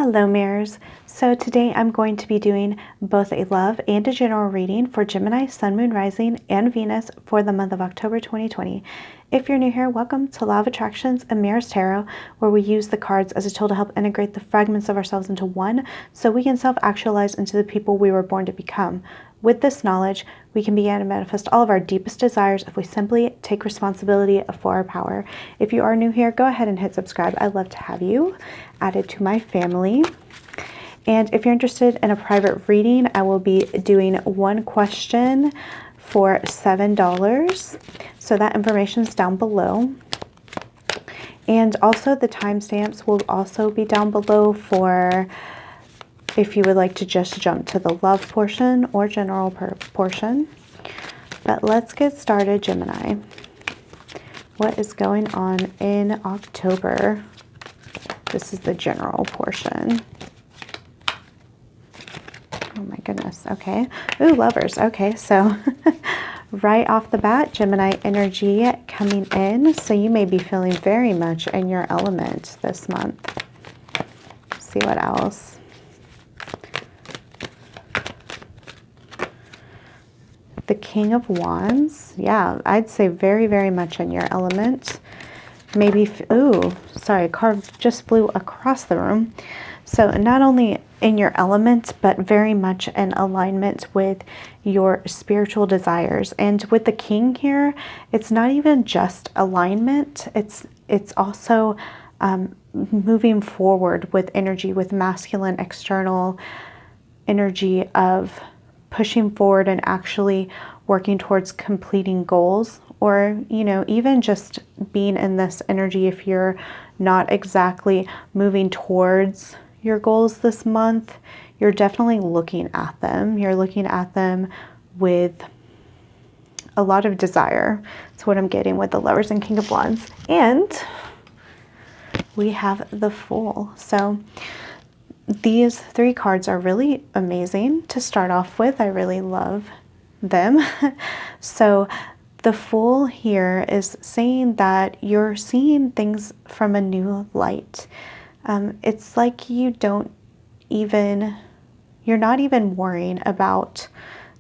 Hello mirrors. So today I'm going to be doing both a love and a general reading for Gemini, Sun, Moon, Rising, and Venus for the month of October 2020. If you're new here, welcome to Law of Attractions and Mirrors Tarot, where we use the cards as a tool to help integrate the fragments of ourselves into one so we can self-actualize into the people we were born to become. With this knowledge, we can begin to manifest all of our deepest desires if we simply take responsibility for our power. If you are new here, go ahead and hit subscribe. I'd love to have you added to my family. And if you're interested in a private reading, I will be doing one question for $7. So that information is down below. And also the timestamps will also be down below for if you would like to just jump to the love portion or general portion. But let's get started, Gemini. What is going on in October? This is the general portion. Oh my goodness. Okay. Ooh, lovers. Okay, so right off the bat, Gemini energy coming in. So you may be feeling very much in your element this month. Let's see what else. The King of Wands. Yeah, I'd say very, very much in your element. Maybe, ooh, sorry, a card just flew across the room. So not only in your element, but very much in alignment with your spiritual desires. And with the King here, it's not even just alignment. It's also moving forward with energy, with masculine external energy of pushing forward and actually working towards completing goals, or, you know, even just being in this energy if you're not exactly moving towards your goals this month, you're definitely looking at them. You're looking at them with a lot of desire. That's what I'm getting with the Lovers and King of Wands. And we have the Fool. So these three cards are really amazing to start off with. I really love them. So the Fool here is saying that you're seeing things from a new light. It's like you're not even worrying about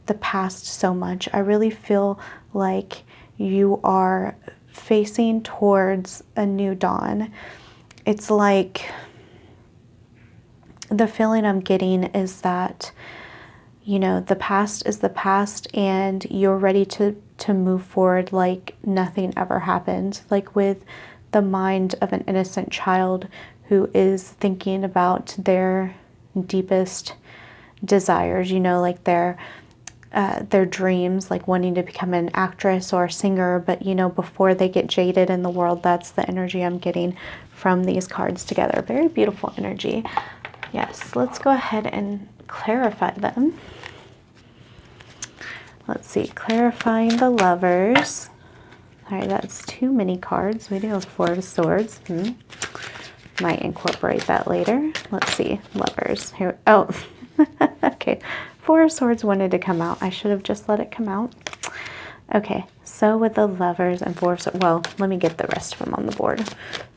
the past so much. I really feel like you are facing towards a new dawn. It's like the feeling I'm getting is that, you know, the past is the past and you're ready to move forward like nothing ever happened. Like with the mind of an innocent child who is thinking about their deepest desires, you know, like their dreams, like wanting to become an actress or a singer, but, you know, before they get jaded in the world. That's the energy I'm getting from these cards together. Very beautiful energy. Yes, let's go ahead and clarify them. Let's see, clarifying the Lovers. All right, that's too many cards. We do have Four of Swords. Might incorporate that later. Let's see, Lovers. Here. Oh, okay. Four of Swords wanted to come out. I should have just let it come out. Okay, so with the Lovers and Four of Swords, well, let me get the rest of them on the board.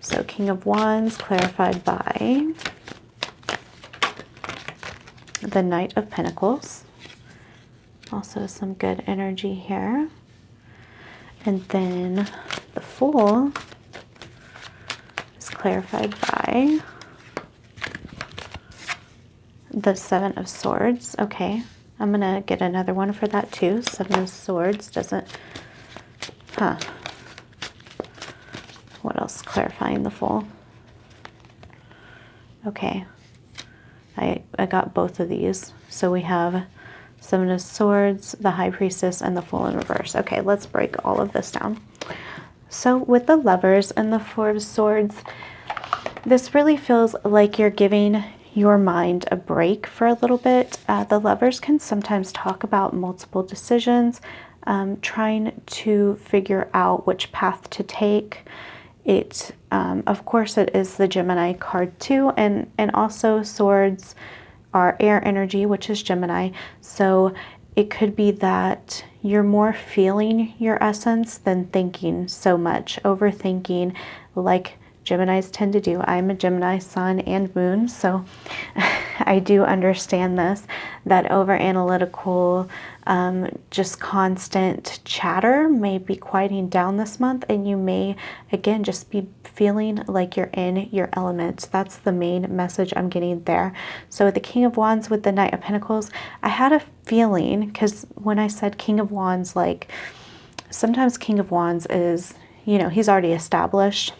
So King of Wands clarified by the Knight of Pentacles. Also some good energy here. And then the Fool is clarified by the Seven of Swords. Okay, I'm gonna get another one for that too. Seven of Swords doesn't, what else clarifying the Fool? Okay, I got both of these. So we have Seven of Swords, the High Priestess, and the Fool in reverse. Okay, let's break all of this down. So with the Lovers and the Four of Swords, this really feels like you're giving your mind a break for a little bit. The Lovers can sometimes talk about multiple decisions, trying to figure out which path to take. Of course, it is the Gemini card too, and also Swords are air energy, which is Gemini. So it could be that you're more feeling your essence than thinking so much, overthinking, like Geminis tend to do. I'm a Gemini sun and moon, so I do understand this, that over analytical, just constant chatter may be quieting down this month, and you may again just be feeling like you're in your element. That's the main message I'm getting there. So with the King of Wands, with the Knight of Pentacles, I had a feeling, because when I said King of Wands, like sometimes King of Wands is, you know, he's already established.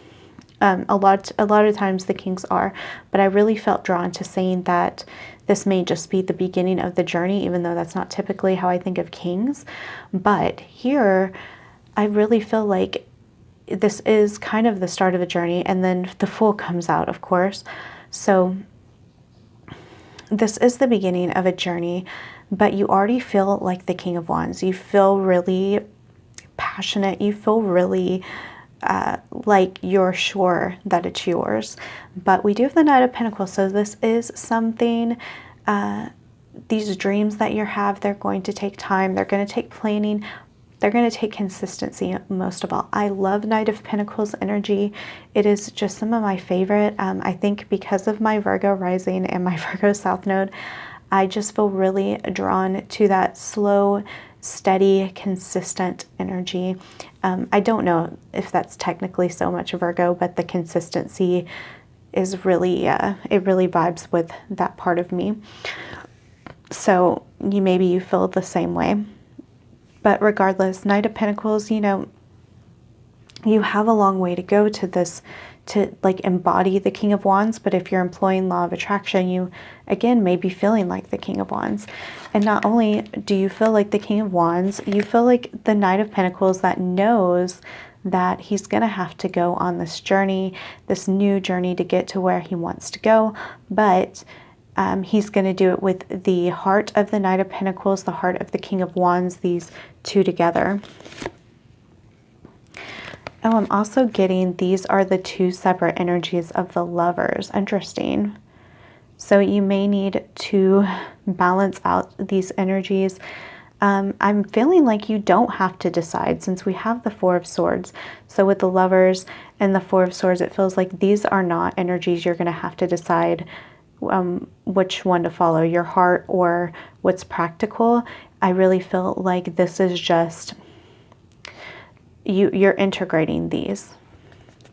A lot of times the kings are, but I really felt drawn to saying that this may just be the beginning of the journey, even though that's not typically how I think of kings. But here, I really feel like this is kind of the start of the journey, and then the Fool comes out, of course. So this is the beginning of a journey, but you already feel like the King of Wands. You feel really passionate. You feel really like you're sure that it's yours. But we do have the Knight of Pentacles, so this is something, these dreams that you have, they're going to take time, they're going to take planning, they're going to take consistency most of all. I love Knight of Pentacles energy. It is just some of my favorite. I think because of my Virgo rising and my Virgo South Node, I just feel really drawn to that slow, steady, consistent energy. I don't know if that's technically so much Virgo, but the consistency is really, it really vibes with that part of me. So maybe you feel the same way. But regardless, Knight of Pentacles, you know, you have a long way to go to this, to like embody the King of Wands. But if you're employing law of attraction, you again may be feeling like the King of Wands. And not only do you feel like the King of Wands, you feel like the Knight of Pentacles that knows that he's going to have to go on this journey, this new journey to get to where he wants to go. But he's going to do it with the heart of the Knight of Pentacles, the heart of the King of Wands, these two together. Oh, I'm also getting these are the two separate energies of the Lovers. Interesting. So you may need to balance out these energies. I'm feeling like you don't have to decide, since we have the Four of Swords. So with the Lovers and the Four of Swords, it feels like these are not energies you're going to have to decide which one to follow, your heart or what's practical. I really feel like this is just you're integrating these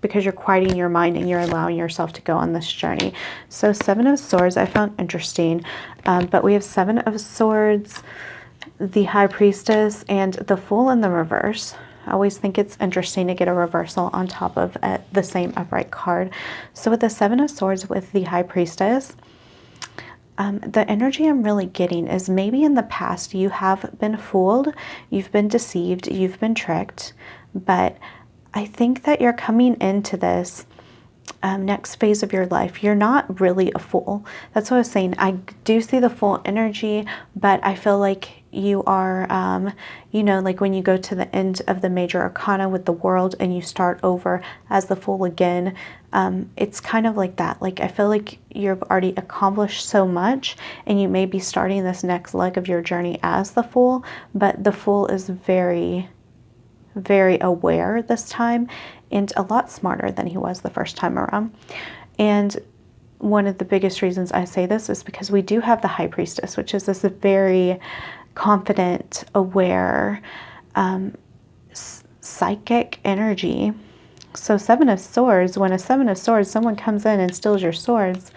because you're quieting your mind and you're allowing yourself to go on this journey. So Seven of Swords I found interesting, but we have Seven of Swords, the High Priestess, and the Fool in the reverse. I always think it's interesting to get a reversal on top of the same upright card. So with the Seven of Swords with the High Priestess, the energy I'm really getting is maybe in the past you have been fooled, you've been deceived, you've been tricked, but I think that you're coming into this next phase of your life. You're not really a fool. That's what I was saying. I do see the Fool energy, but I feel like you are, you know, like when you go to the end of the major arcana with the World and you start over as the Fool again, it's kind of like that. Like I feel like you've already accomplished so much and you may be starting this next leg of your journey as the Fool, but the Fool is very, very aware this time and a lot smarter than he was the first time around. And one of the biggest reasons I say this is because we do have the High Priestess, which is this very confident, aware, psychic energy. So Seven of Swords, when a Seven of Swords, someone comes in and steals your swords,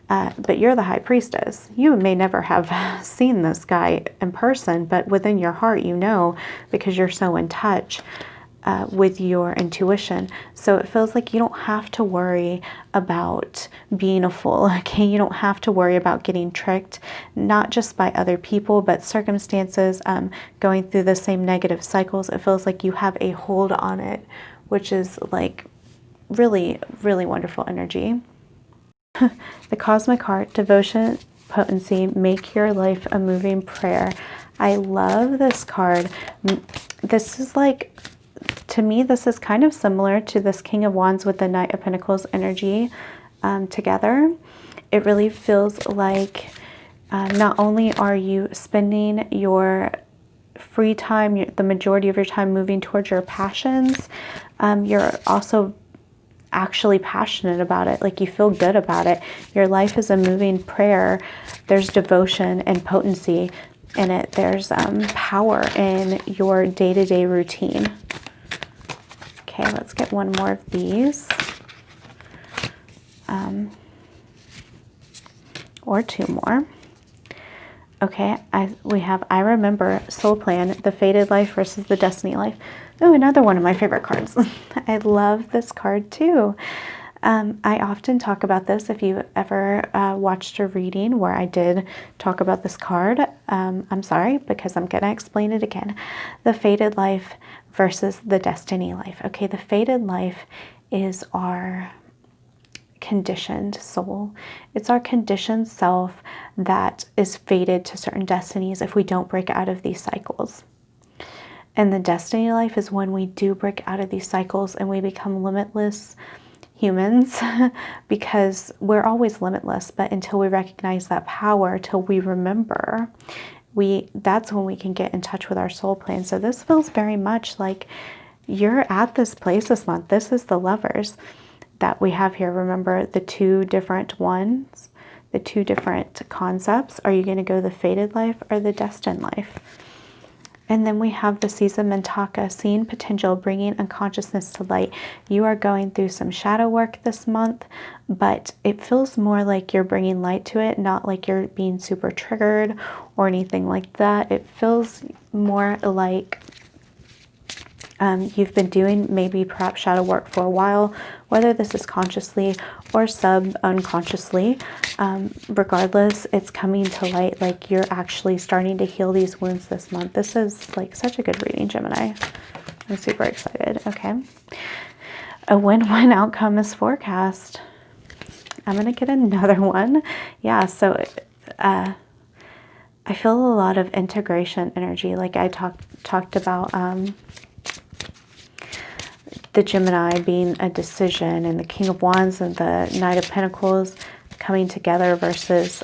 but you're the High Priestess. You may never have seen this guy in person, but within your heart you know, because you're so in touch with your intuition. So it feels like you don't have to worry about being a fool, okay? You don't have to worry about getting tricked, not just by other people, but circumstances, going through the same negative cycles. It feels like you have a hold on it, which is like really, really wonderful energy. The Cosmic Heart, Devotion, Potency, Make Your Life a Moving Prayer. I love this card. This is like, to me, this is kind of similar to this King of Wands with the Knight of Pentacles energy together. It really feels like not only are you spending your free time, the majority of your time moving towards your passions, you're also actually passionate about it, like you feel good about it. Your life is a moving prayer. There's devotion and potency in it. There's power in your day-to-day routine. Okay, let's get one more of these. Or two more. Okay, we have I Remember, Soul Plan, the Fated Life versus the Destiny Life. Oh, another one of my favorite cards. I love this card too. I often talk about this. If you ever watched a reading where I did talk about this card, I'm sorry, because I'm going to explain it again. The Fated Life versus the Destiny Life. Okay, the Fated Life is our conditioned soul. It's our conditioned self that is fated to certain destinies if we don't break out of these cycles. And the Destiny Life is when we do break out of these cycles and we become limitless humans, because we're always limitless, but until we recognize that power, till we remember, that's when we can get in touch with our soul plan. So this feels very much like you're at this place this month. This is the Lovers that we have here. Remember the two different ones, the two different concepts. Are you going to go the fated life or the destined life? And then we have the Season Mintaka, seeing potential, bringing unconsciousness to light. You are going through some shadow work this month, but it feels more like you're bringing light to it, not like you're being super triggered or anything like that. It feels more like you've been doing maybe perhaps shadow work for a while, whether this is consciously or unconsciously. Regardless, it's coming to light, like you're actually starting to heal these wounds this month. This is like such a good reading, Gemini. I'm super excited. Okay. A win-win outcome is forecast. I'm going to get another one. Yeah, so I feel a lot of integration energy. Like I talked about the Gemini being a decision, and the King of Wands and the Knight of Pentacles coming together versus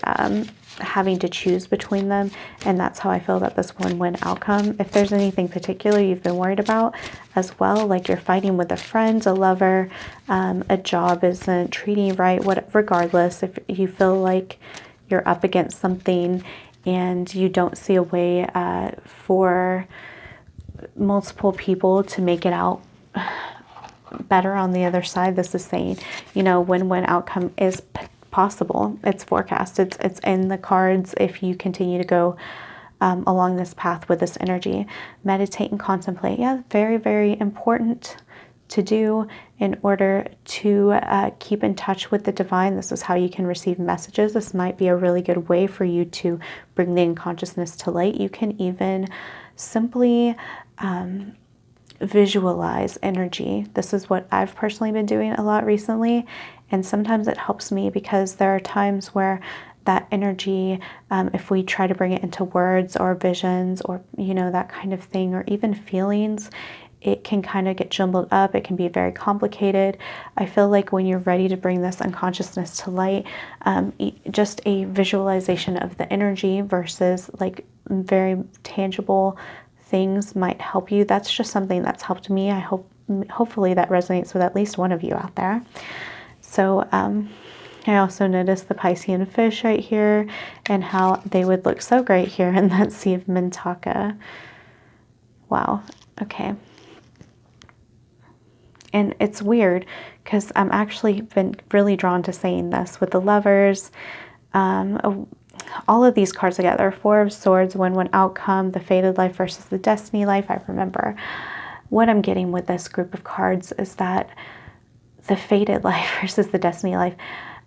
having to choose between them. And that's how I feel about this win-win outcome. If there's anything particular you've been worried about as well, like you're fighting with a friend, a lover, a job isn't treating you right, regardless, if you feel like you're up against something and you don't see a way for multiple people to make it out better on the other side, this is saying, you know, win-win outcome is possible. It's forecast. It's in the cards if you continue to go along this path with this energy. Meditate and contemplate. Yeah, very, very important to do in order to keep in touch with the divine. This is how you can receive messages. This might be a really good way for you to bring the unconsciousness to light. You can even simply visualize energy. This is what I've personally been doing a lot recently, and sometimes it helps me because there are times where that energy, if we try to bring it into words or visions or, you know, that kind of thing, or even feelings, it can kind of get jumbled up. It can be very complicated. I feel like when you're ready to bring this unconsciousness to light, just a visualization of the energy versus like very tangible things might help you. That's just something that's helped me. I hopefully that resonates with at least one of you out there. So I also noticed the Piscean fish right here and how they would look so great here in that Sea of Mintaka. Wow. Okay. And it's weird because I'm actually been really drawn to saying this with the Lovers, all of these cards together, Four of Swords, win-win outcome, the fated life versus the destiny life. I remember what I'm getting with this group of cards is that the fated life versus the destiny life,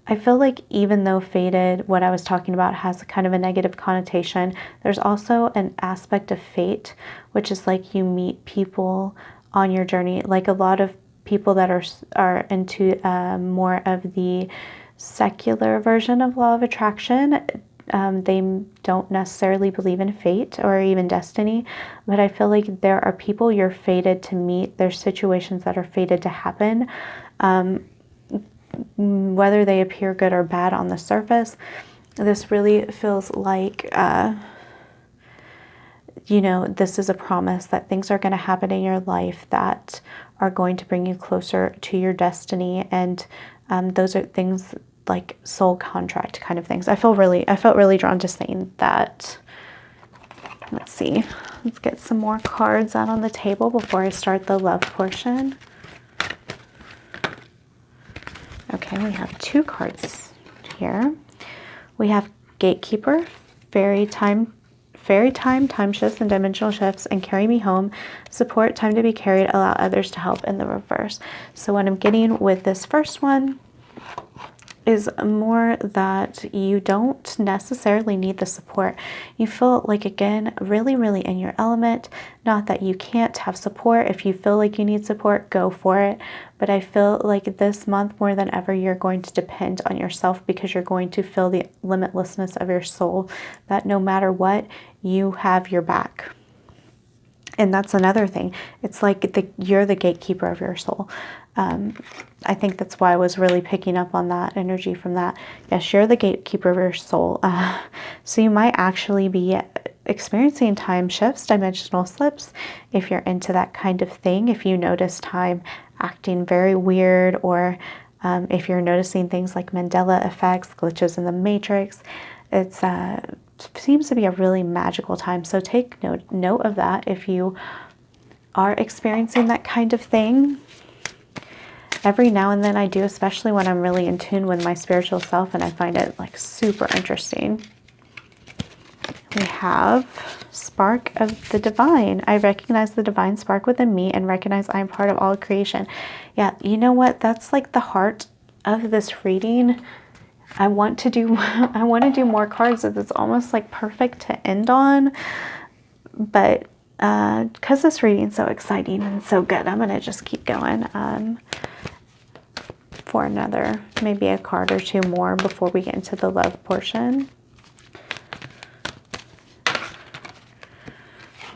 I feel like even though fated, what I was talking about, has kind of a negative connotation, there's also an aspect of fate, which is like you meet people on your journey. Like a lot of people that are into more of the secular version of law of attraction, they don't necessarily believe in fate or even destiny, but I feel like there are people you're fated to meet. There's situations that are fated to happen, whether they appear good or bad on the surface. This really feels like you know, this is a promise that things are going to happen in your life that are going to bring you closer to your destiny. And those are things like soul contract kind of things. I felt really drawn to saying that. Let's see. Let's get some more cards out on the table before I start the love portion. Okay, we have 2 cards here. We have Gatekeeper, Fairy time, time shifts and dimensional shifts, and Carry Me Home. Support, time to be carried, allow others to help in the reverse. So what I'm getting with this first one is more that you don't necessarily need the support. You feel like, again, really, really in your element. Not that you can't have support. If you feel like you need support, go for it. But I feel like this month more than ever, you're going to depend on yourself, because you're going to feel the limitlessness of your soul, that no matter what, you have your back. And that's another thing. It's like you're the gatekeeper of your soul. I think that's why I was really picking up on that energy from that. Yes, you're the gatekeeper of your soul. So you might actually be experiencing time shifts, dimensional slips, if you're into that kind of thing. If you notice time acting very weird, or if you're noticing things like Mandela effects, glitches in the matrix, it's seems to be a really magical time. So take note of that if you are experiencing that kind of thing. Every now and then I do, especially when I'm really in tune with my spiritual self, and I find it like super interesting. We have Spark of the Divine. I recognize the divine spark within me and recognize I am part of all creation. Yeah, you know what? That's like the heart of this reading. I want to do more cards. It's almost like perfect to end on. But because this reading is so exciting and so good, I'm going to just keep going for another, maybe a card or 2 more before we get into the love portion.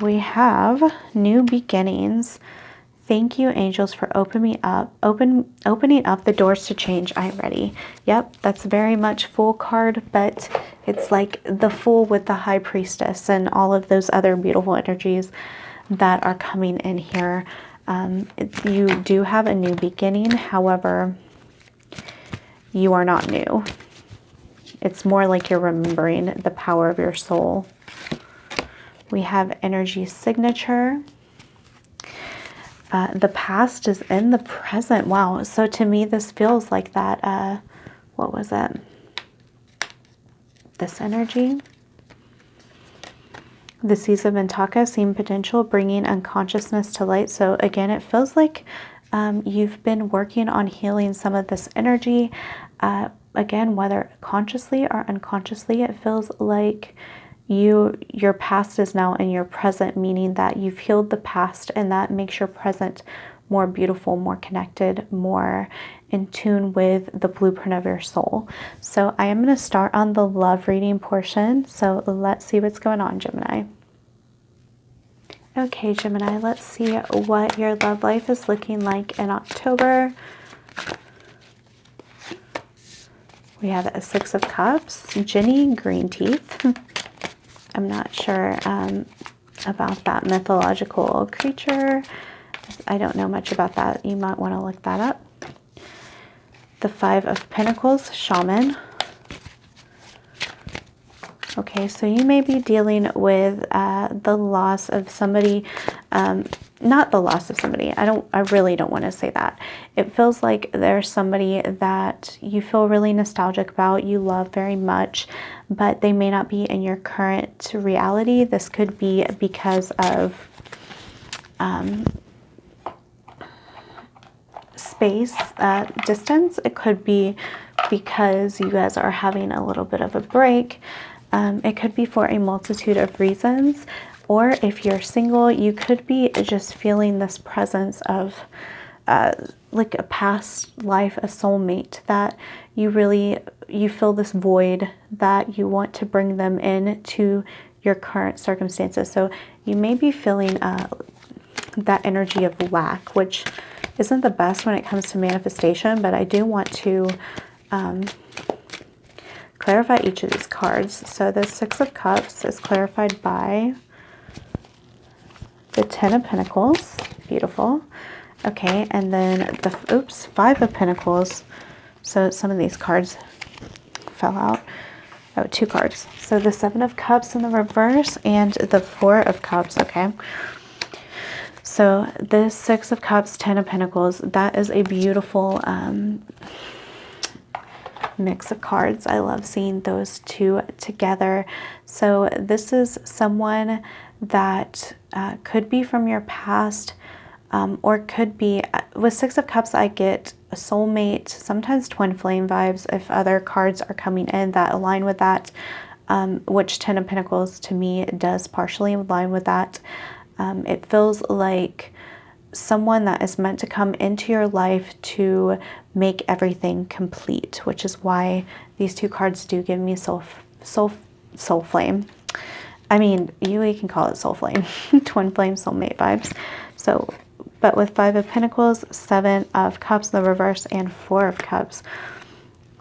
We have New Beginnings. Thank you, angels, for opening up the doors to change. I'm ready. Yep, that's very much Fool card, but it's like the Fool with the High Priestess and all of those other beautiful energies that are coming in here. You do have a new beginning. However, you are not new. It's more like you're remembering the power of your soul. We have Energy Signature. The past is in the present. Wow. So to me, this feels like that, what was it? This energy. The Seas of Mintaka seem potential, bringing unconsciousness to light. So again, it feels like you've been working on healing some of this energy. Again, whether consciously or unconsciously, it feels like your past is now in your present, meaning that you've healed the past, and that makes your present more beautiful, more connected, more in tune with the blueprint of your soul. So I am going to start on the love reading portion. So let's see what's going on, Gemini. Okay, Gemini, let's see what your love life is looking like in October. We have a 6 of Cups, Ginny Green Teeth. I'm not sure about that mythological creature. I don't know much about that. You might want to look that up. The 5 of Pentacles, Shaman. Okay, so you may be dealing with the loss of somebody. Not the loss of somebody. I really don't want to say that. It feels like there's somebody that you feel really nostalgic about, you love very much, but they may not be in your current reality. This could be because of space, distance. It could be because you guys are having a little bit of a break. It could be for a multitude of reasons. Or if you're single, you could be just feeling this presence of like a past life, a soulmate, that you feel this void that you want to bring them in to your current circumstances. So you may be feeling that energy of lack, which isn't the best when it comes to manifestation, but I do want to clarify each of these cards. So the 6 of Cups is clarified by the Ten of Pentacles. Beautiful. Okay, and then the, Five of Pentacles. So some of these cards fell out. Oh, 2 cards. So the Seven of Cups in the reverse and the Four of Cups. Okay. So this Six of Cups, Ten of Pentacles, that is a beautiful mix of cards. I love seeing those two together. So this is someone that could be from your past, or could be, with Six of Cups, I get a soulmate, sometimes twin flame vibes if other cards are coming in that align with that, which Ten of Pentacles to me does partially align with that. It feels like someone that is meant to come into your life to make everything complete, which is why these 2 cards do give me soul flame. I mean, you can call it soul flame, twin flame, soulmate vibes. So, but with Five of Pentacles, Seven of Cups in the reverse, and Four of Cups.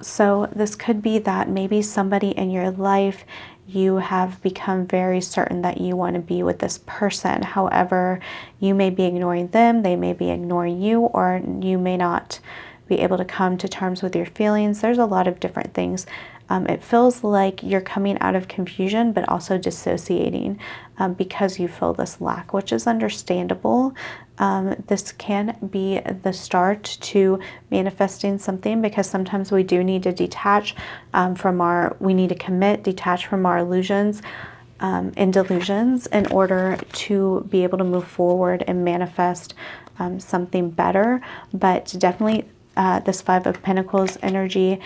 So this could be that maybe somebody in your life, you have become very certain that you want to be with this person. However, you may be ignoring them, they may be ignoring you, or you may not be able to come to terms with your feelings. There's a lot of different things. It feels like you're coming out of confusion, but also dissociating because you feel this lack, which is understandable. This can be the start to manifesting something, because sometimes we do need to detach we need to commit, detach from our illusions and delusions in order to be able to move forward and manifest something better. But definitely this Five of Pentacles energy,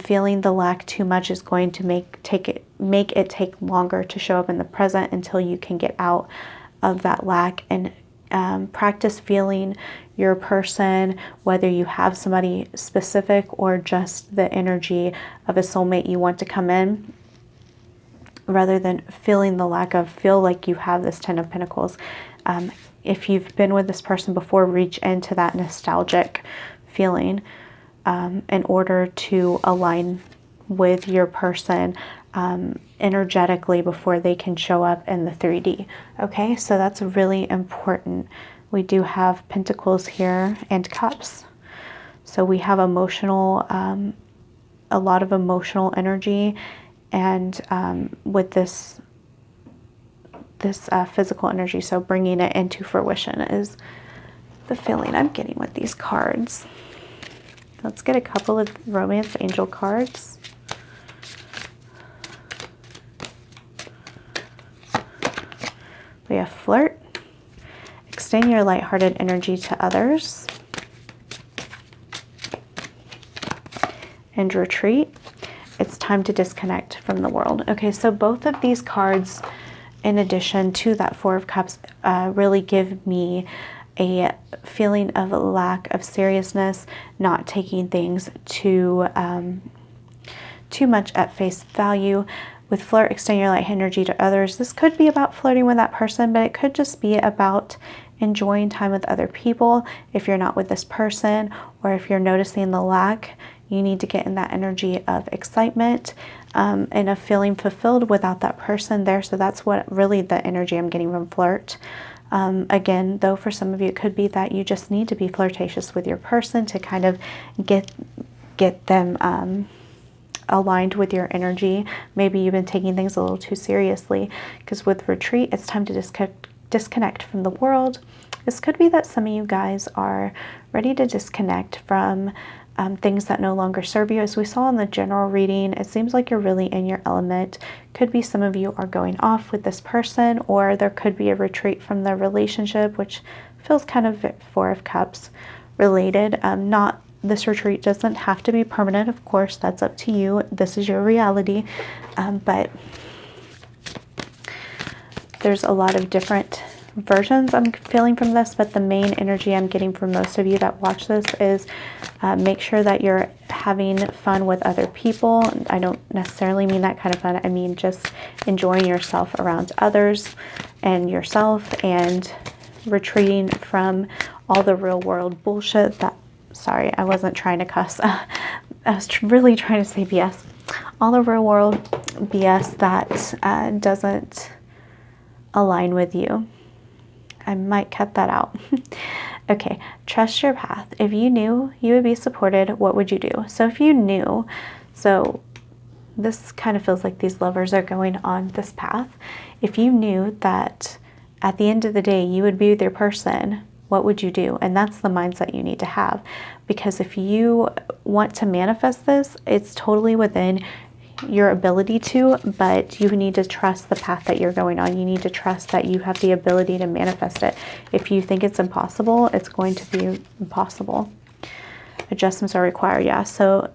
feeling the lack too much is going to make it take longer to show up in the present until you can get out of that lack and practice feeling your person, whether you have somebody specific or just the energy of a soulmate you want to come in, rather than feeling the lack of, feel like you have this Ten of Pentacles. If you've been with this person before, reach into that nostalgic feeling in order to align with your person energetically before they can show up in the 3D. Okay, so that's really important. We do have Pentacles here and Cups. So we have emotional, a lot of emotional energy, and with this physical energy, so bringing it into fruition is the feeling I'm getting with these cards. Let's get a couple of romance angel cards. We have flirt, extend your lighthearted energy to others, and retreat. It's time to disconnect from the world. Okay, so both of these cards, in addition to that Four of Cups, really give me a feeling of a lack of seriousness, not taking things too much at face value. With flirt, extend your light energy to others. This could be about flirting with that person, but it could just be about enjoying time with other people. If you're not with this person, or if you're noticing the lack, you need to get in that energy of excitement and of feeling fulfilled without that person there. So that's what really the energy I'm getting from flirt. Again, though, for some of you, it could be that you just need to be flirtatious with your person to kind of get them aligned with your energy. Maybe you've been taking things a little too seriously, because with retreat, it's time to disconnect from the world. This could be that some of you guys are ready to disconnect from things that no longer serve you. As we saw in the general reading, it seems like you're really in your element. Could be some of you are going off with this person, or there could be a retreat from the relationship, which feels kind of Four of Cups related. This retreat doesn't have to be permanent, of course, that's up to you. This is your reality. But there's a lot of different versions I'm feeling from this, but the main energy I'm getting from most of you that watch this is make sure that you're having fun with other people. I don't necessarily mean that kind of fun. I mean just enjoying yourself around others and yourself, and retreating from all the real world bullshit that, sorry, I wasn't trying to cuss. I was really trying to say BS. All the real world BS that doesn't align with you. I might cut that out. Okay, trust your path. If you knew you would be supported, what would you do? So if you knew, so this kind of feels like these lovers are going on this path. If you knew that at the end of the day you would be with your person, what would you do? And that's the mindset you need to have. Because if you want to manifest this, it's totally within your ability to, but you need to trust the path that you're going on. You need to trust that you have the ability to manifest it. If you think it's impossible, it's going to be impossible. Adjustments are required, yeah. So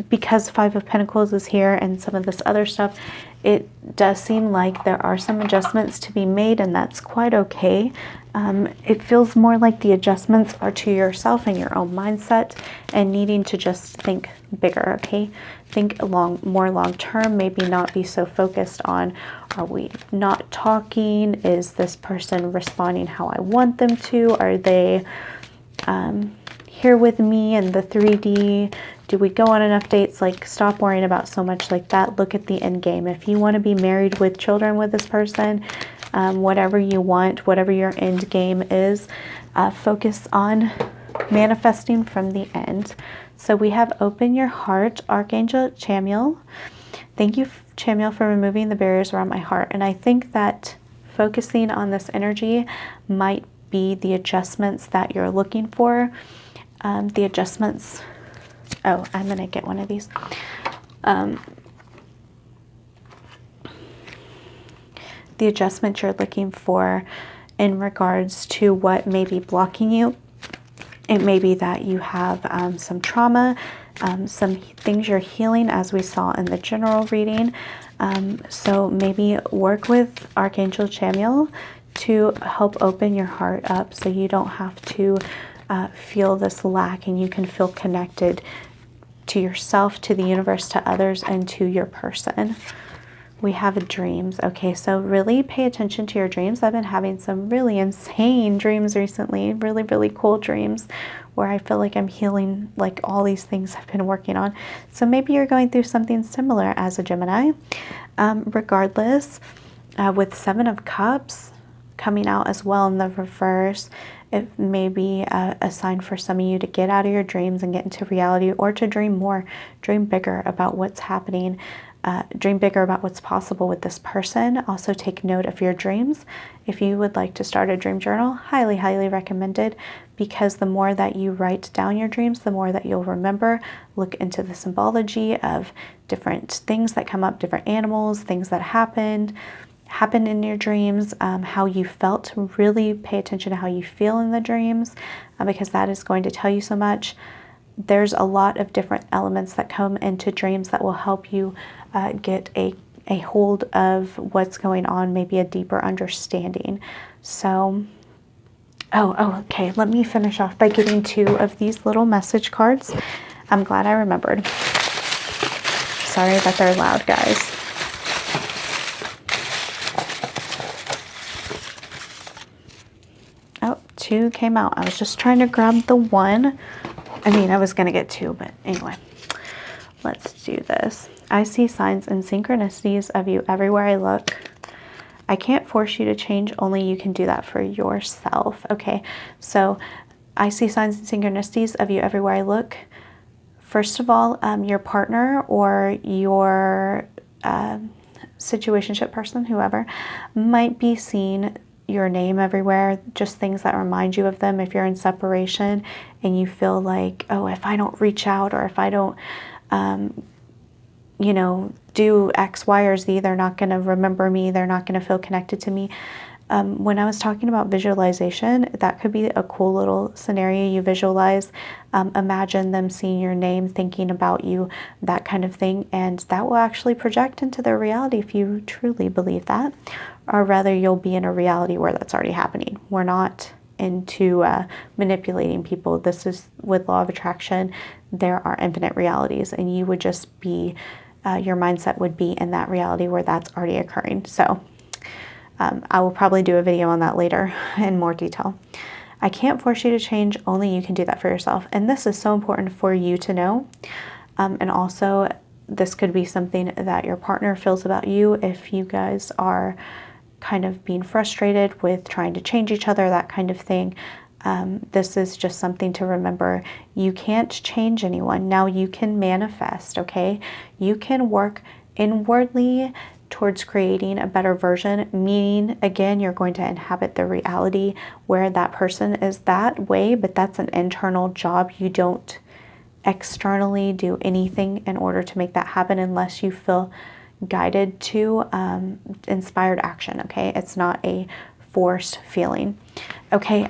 because Five of Pentacles is here and some of this other stuff, it does seem like there are some adjustments to be made, and that's quite okay. It feels more like the adjustments are to yourself and your own mindset and needing to just think bigger, okay? Think more long term, maybe not be so focused on, are we not talking? Is this person responding how I want them to? Are they here with me in the 3D? Do we go on enough dates? Like, stop worrying about so much like that. Look at the end game. If you want to be married with children with this person, whatever you want, whatever your end game is, focus on manifesting from the end. So we have open your heart, Archangel Chamuel. Thank you, Chamuel, for removing the barriers around my heart. And I think that focusing on this energy might be the adjustments that you're looking for. The adjustments, oh, I'm going to get one of these. The adjustment you're looking for in regards to what may be blocking you. It may be that you have some trauma, some things you're healing, as we saw in the general reading. So maybe work with Archangel Chamuel to help open your heart up so you don't have to feel this lack, and you can feel connected to yourself, to the universe, to others, and to your person. We have dreams. Okay, so really pay attention to your dreams. I've been having some really insane dreams recently, really, really cool dreams where I feel like I'm healing, like all these things I've been working on. So maybe you're going through something similar as a Gemini. Regardless, with Seven of Cups coming out as well in the reverse, it may be a sign for some of you to get out of your dreams and get into reality, or to dream more, dream bigger about what's happening. Dream bigger about what's possible with this person. Also take note of your dreams. If you would like to start a dream journal, highly, highly recommended, because the more that you write down your dreams, the more that you'll remember. Look into the symbology of different things that come up, different animals, things that happened in your dreams, how you felt. Really pay attention to how you feel in the dreams, because that is going to tell you so much. There's a lot of different elements that come into dreams that will help you get a hold of what's going on, maybe a deeper understanding. So, okay, let me finish off by getting 2 of these little message cards. I'm glad I remembered. Sorry that they're loud, guys. Oh, 2 came out. I was just trying to grab the 1. I mean, I was going to get 2, but anyway, let's do this. I see signs and synchronicities of you everywhere I look. I can't force you to change, only you can do that for yourself. Okay, so I see signs and synchronicities of you everywhere I look. First of all, your partner or your situationship person, whoever, might be seeing your name everywhere, just things that remind you of them. If you're in separation and you feel like, oh, if I don't reach out, or if I don't you know, do X, Y, or Z, they're not going to remember me, they're not going to feel connected to me. When I was talking about visualization, that could be a cool little scenario. You visualize, imagine them seeing your name, thinking about you, that kind of thing, and that will actually project into their reality if you truly believe that. Or rather, you'll be in a reality where that's already happening. We're not into manipulating people. This is with law of attraction. There are infinite realities, and you would just be, your mindset would be in that reality where that's already occurring. So I will probably do a video on that later in more detail. I can't force you to change, only you can do that for yourself. And this is so important for you to know. And also, this could be something that your partner feels about you if you guys are kind of being frustrated with trying to change each other, that kind of thing. This is just something to remember. You can't change anyone. Now you can manifest, okay? You can work inwardly towards creating a better version, meaning, again, you're going to inhabit the reality where that person is that way, but that's an internal job. You don't externally do anything in order to make that happen unless you feel guided to inspired action, okay? It's not a forced feeling. Okay,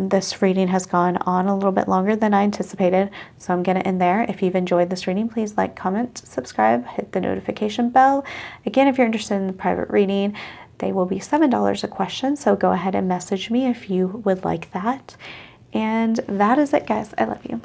this reading has gone on a little bit longer than I anticipated, so I'm going to end there. If you've enjoyed this reading, please like, comment, subscribe, hit the notification bell. Again, if you're interested in the private reading, they will be $7 a question, so go ahead and message me if you would like that. And that is it, guys. I love you.